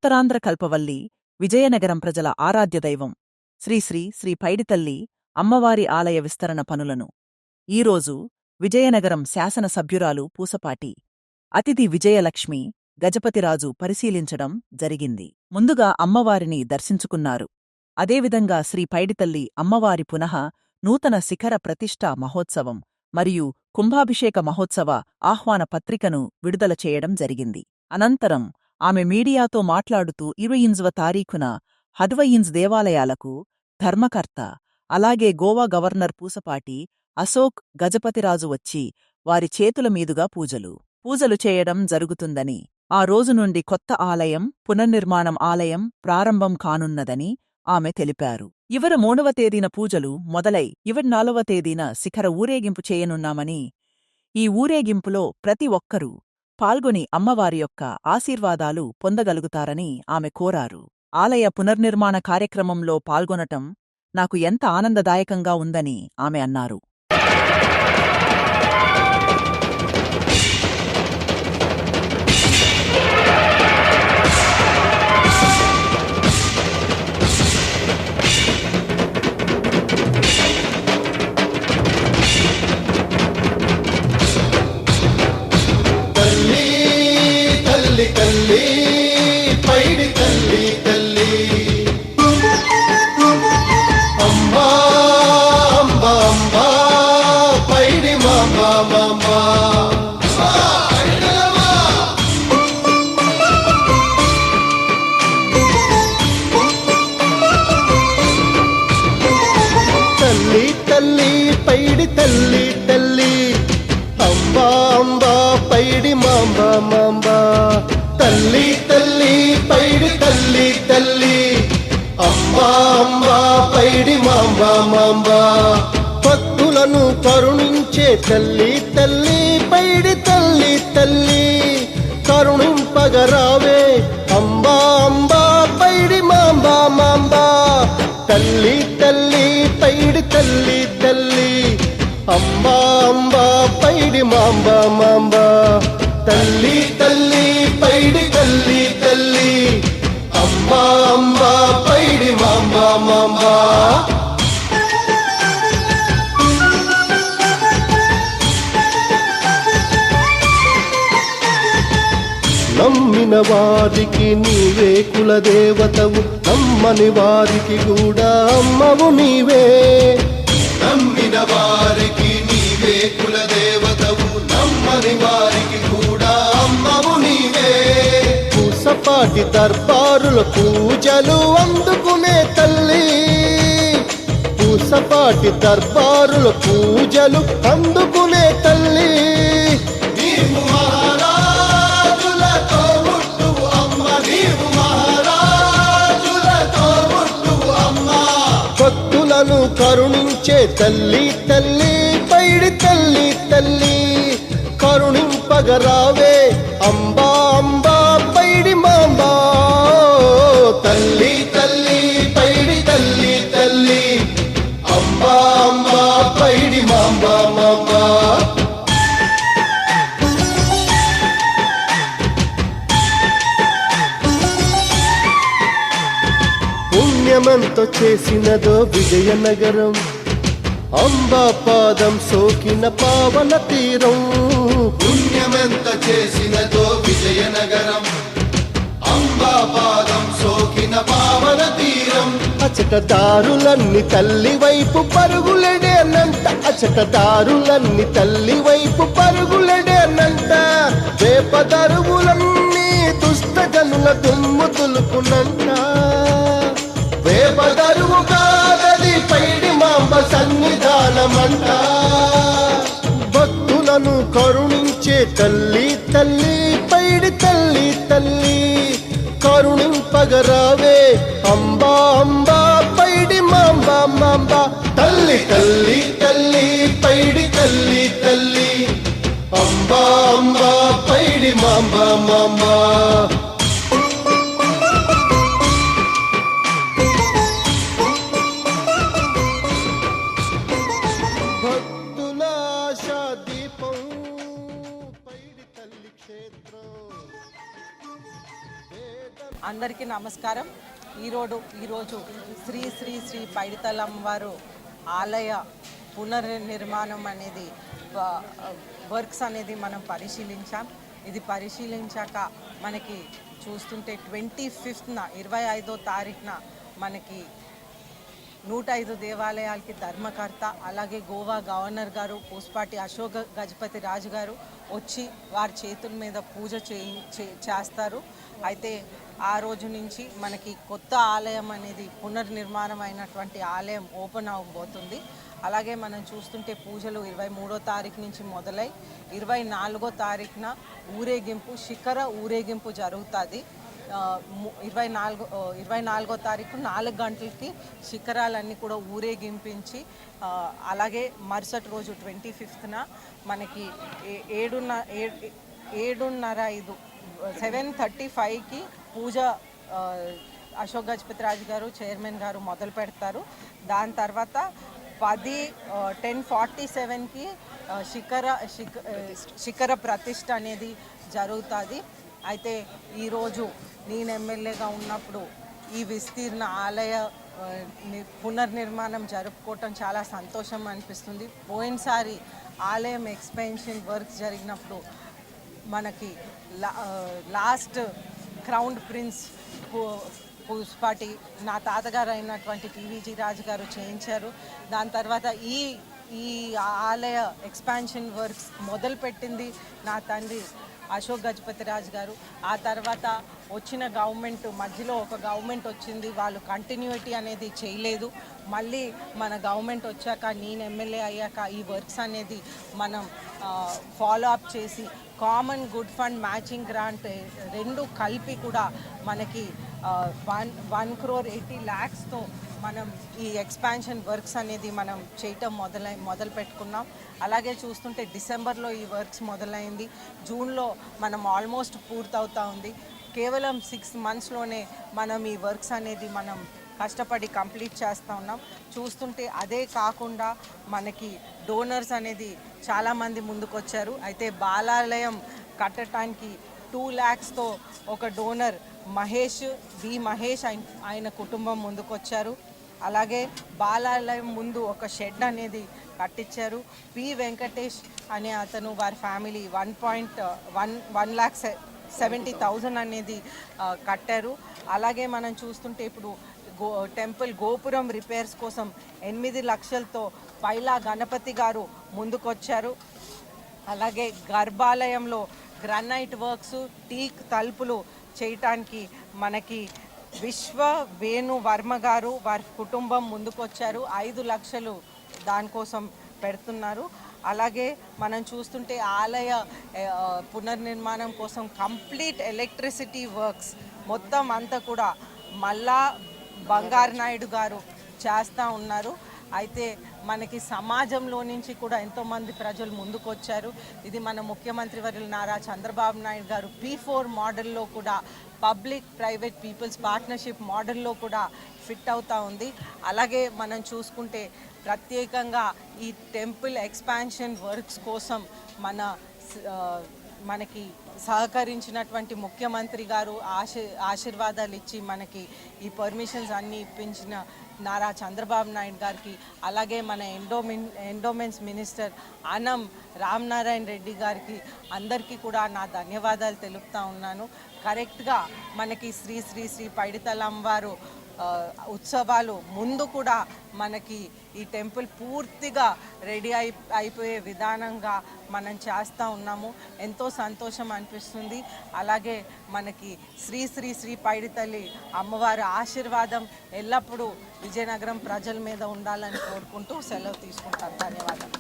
ఉత్తరాంధ్ర కల్పవల్లి విజయనగరం ప్రజల ఆరాధ్యదైవం శ్రీ పైడితల్లి అమ్మవారి ఆలయ విస్తరణ పనులను ఈరోజు విజయనగరం శాసనసభ్యురాలు పూసపాటి అతిథి విజయలక్ష్మి గజపతిరాజు పరిశీలించడం జరిగింది. ముందుగా అమ్మవారిని దర్శించుకున్నారు. అదేవిధంగా శ్రీ పైడితల్లి అమ్మవారి పునః నూతన శిఖర ప్రతిష్ఠా మహోత్సవం మరియు కుంభాభిషేక మహోత్సవ ఆహ్వాన పత్రికను విడుదల చేయడం జరిగింది. అనంతరం ఆమె మీడియాతో మాట్లాడుతూ 28వ తారీఖున 15 దేవాలయాలకు ధర్మకర్త అలాగే గోవా గవర్నర్ పూసపాటి అశోక్ గజపతిరాజు వచ్చి వారి చేతుల మీదుగా పూజలు చేయడం జరుగుతుందని, ఆ రోజు నుండి కొత్త ఆలయం పునర్నిర్మాణం ఆలయం ప్రారంభం కానున్నదని ఆమె తెలిపారు. 23వ తేదీన పూజలు మొదలై 24వ తేదీన శిఖర ఊరేగింపు చేయనున్నామని, ఈ ఊరేగింపులో ప్రతి ఒక్కరూ పాల్గొని అమ్మవారి యొక్క ఆశీర్వాదాలు పొందగలుగుతారని ఆమె కోరారు. ఆలయ పునర్నిర్మాణ కార్యక్రమంలో పాల్గొనటం నాకు ఎంత ఆనందదాయకంగా ఉందని ఆమె అన్నారు. తల్లి పైడి తల్లి తల్లి అమ్మా అంబా అంబా పైడి మామా మామా తల్లి తల్లి పైడి తల్లి తల్లి అంబా అంబా పైడి మాంబా మాంబా తల్లి తల్లి పైడి తల్లి తల్లి అమ్మా అమ్మా పైడి మాంబా మాంబా భక్తులను కరుణించే తల్లి తల్లి పైడి తల్లి తల్లి కరుణింపగరావే అంబా అంబా పైడి మాంబా మాంబా తల్లి తల్లి పైడి తల్లి తల్లి అమ్మా అంబా పైడి మాంబా మాంబా తల్లి తల్లి పైడి తల్లి తల్లి అమ్మా అంబా పైడి మాంబా మాంబా నమ్మిన వారికి నీవే కులదేవతవు, నమ్మని వారికి కూడా అమ్మవు నీవే. నమ్మిన వారికి నీవే కులదేవతవు, నమ్మని వారికి కూడా అమ్మవు నీవే. పూసపాటి దర్బారుల పూజలు అందుకునే తల్లి, పూసపాటి దర్బారుల పూజలు అందుకునే తల్లి. నీవు మహారాజులతో ముట్టువు అమ్మ, నీవు మహారాజులతో ముట్టువు అమ్మ. భక్తులను కరుణించే తల్లి తల్లి పైడి తల్లి తల్లి కరుణింపగరావే అంబా అంబా పైడి మాంబా. తల్లి తల్లి పైడి తల్లి తల్లి అంబా అంబా పైడి మాంబా మాంబా. పుణ్యమంతో చేసినదో విజయనగరం, అంబా పాదం సోకిన పావన తీరం. పుణ్యమెంత చేసినదో విజయనగరం, అంబా పాదం సోకిన పావన తీరం. అచట దారులన్నీ తల్లి వైపు పరుగులెడేనంట, అచట దారులన్నీ తల్లి వైపు పరుగులెడేనంట. వేపదరువులన్నీ దుష్ట జనుల దుమ్ము తులుకునంట. వేపదరువు కాదది పైడి మాంబ సన్నిధానమంట. భక్తులను కరుణించే తల్లి తల్లి పైడి తల్లి తల్లి కరుణింపగరావే అంబా అంబా పైడి మాంబా మాంబా. తల్లి తల్లి తల్లి పైడి తల్లి తల్లి అంబా అంబా పైడి మాంబా మాంబా. దీపం పైడి తల్లి క్షేత్రం. అందరికీ నమస్కారం. ఈరోజు శ్రీ శ్రీ శ్రీ పైడితల్లమ్మవారు ఆలయ పునర్నిర్మాణం అనేది వర్క్స్ అనేది మనం పరిశీలించాం. ఇది పరిశీలించాక మనకి చూస్తుంటే 25న 25వ తారీఖున మనకి 105 దేవాలయాలకి ధర్మకర్త, అలాగే గోవా గవర్నర్ గారు పూసపాటి అశోక్ గజపతి రాజు గారు వచ్చి వారి చేతుల మీద పూజ చేస్తారు. అయితే ఆ రోజు నుంచి మనకి కొత్త ఆలయం అనేది పునర్నిర్మాణం అయినటువంటి ఆలయం ఓపెన్ అవ్వబోతుంది. అలాగే మనం చూస్తుంటే పూజలు 23వ తారీఖు నుంచి మొదలై 24వ తారీఖున ఊరేగింపు, శిఖర ఊరేగింపు జరుగుతుంది. 24వ తారీఖు 4 గంటలకి శిఖరాలన్నీ కూడా ఊరేగింపించి, అలాగే మరుసటి రోజు 25న మనకి 7:35కి పూజ అశోక్ గజపతి రాజు గారు చైర్మన్ గారు మొదలు పెడతారు. దాని తర్వాత 10:47కి శిఖర ప్రతిష్ఠ అనేది జరుగుతుంది. అయితే ఈరోజు నేను ఎమ్మెల్యేగా ఉన్నప్పుడు ఈ విస్తీర్ణ ఆలయ పునర్నిర్మాణం జరుపుకోవటం చాలా సంతోషం అనిపిస్తుంది. పోయినసారి ఆలయం ఎక్స్పెన్షన్ వర్క్స్ జరిగినప్పుడు మనకి లాస్ట్ క్రౌన్ ప్రిన్స్ పూసపాటి నా తాతగారు అయినటువంటి పివిజి రాజు గారు చేయించారు. దాని తర్వాత ఈ ఆలయ ఎక్స్పాన్షన్ వర్క్స్ మొదలుపెట్టింది నా తండ్రి అశోక్ గజపతి రాజు గారు. ఆ తర్వాత వచ్చిన గవర్నమెంట్, మధ్యలో ఒక గవర్నమెంట్ వచ్చింది, వాళ్ళు కంటిన్యూటీ అనేది చేయలేదు. మళ్ళీ మన గవర్నమెంట్ వచ్చాక, నేను ఎమ్మెల్యే అయ్యాక ఈ వర్క్స్ అనేది మనం ఫాలో అప్ చేసి common good fund matching grant రెండు కలిపి కూడా మనకి 1,80 lakhsతో మనం ఈ ఎక్స్పాన్షన్ వర్క్స్ అనేది మనం చేయటం మొదలు పెట్టుకున్నాం. అలాగే చూస్తుంటే డిసెంబర్లో ఈ వర్క్స్ మొదలైంది, జూన్లో మనం ఆల్మోస్ట్ పూర్తవుతా ఉంది. కేవలం 6 monthsలోనే మనం ఈ వర్క్స్ అనేది మనం కష్టపడి కంప్లీట్ చేస్తూ ఉన్నాం. చూస్తుంటే అదే కాకుండా మనకి డోనర్స్ అనేది చాలామంది ముందుకొచ్చారు. అయితే బాలాలయం కట్టడానికి 2 lakhsతో ఒక డోనర్ మహేష్ ఆయన కుటుంబం ముందుకొచ్చారు. అలాగే బాలాలయం ముందు ఒక షెడ్ అనేది కట్టించారు. పి వెంకటేష్ అనే అతను, వారి ఫ్యామిలీ 1,70,000 అనేది కట్టారు. అలాగే మనం చూస్తుంటే ఇప్పుడు టెంపుల్ గోపురం రిపేర్స్ కోసం 8 లక్షలతో పైలా గణపతి గారు ముందుకొచ్చారు. అలాగే గర్భాలయంలో గ్రానైట్ వర్క్స్, టీక్ తలుపులు చేయటానికి మనకి విశ్వ వేణు వర్మ గారు వారి కుటుంబం ముందుకొచ్చారు. 5 లక్షలు దానికోసం పెడుతున్నారు. అలాగే మనం చూస్తుంటే ఆలయ పునర్నిర్మాణం కోసం కంప్లీట్ ఎలక్ట్రిసిటీ వర్క్స్ మొత్తం అంతా కూడా మల్లా బంగారు నాయుడు గారు చేస్తూ ఉన్నారు. అయితే మనకి సమాజంలో నుంచి కూడా ఎంతోమంది ప్రజలు ముందుకొచ్చారు. ఇది మన ముఖ్యమంత్రి వర్యులు నారా చంద్రబాబు నాయుడు గారు P4 మోడల్లో కూడా, పబ్లిక్ ప్రైవేట్ పీపుల్స్ పార్ట్నర్షిప్ మోడల్లో కూడా ఫిట్ అవుతూ ఉంది. అలాగే మనం చూసుకుంటే ప్రత్యేకంగా ఈ టెంపుల్ ఎక్స్పాన్షన్ వర్క్స్ కోసం మనకి సహకరించినటువంటి ముఖ్యమంత్రి గారు ఆశీర్వాదాలు ఇచ్చి మనకి ఈ పర్మిషన్స్ అన్నీ ఇప్పించిన నారా చంద్రబాబు నాయుడు గారికి, అలాగే మన ఎండోమెంట్స్ మినిస్టర్ ఆనం రామనారాయణ రెడ్డి గారికి అందరికీ కూడా నా ధన్యవాదాలు తెలుపుతా ఉన్నాను. కరెక్ట్గా మనకి శ్రీ శ్రీ శ్రీ పైడితల్లమ్మవారు ఉత్సవాలు ముందు కూడా మనకి ఈ టెంపుల్ పూర్తిగా రెడీ అయిపోయే విధానంగా మనం చేస్తూ ఉన్నాము. ఎంతో సంతోషం అనిపిస్తుంది. అలాగే మనకి శ్రీ శ్రీ శ్రీ పైడితల్లి అమ్మవారి ఆశీర్వాదం ఎల్లప్పుడూ విజయనగరం ప్రజల మీద ఉండాలని కోరుకుంటూ సెలవు తీసుకుంటాను. ధన్యవాదాలు.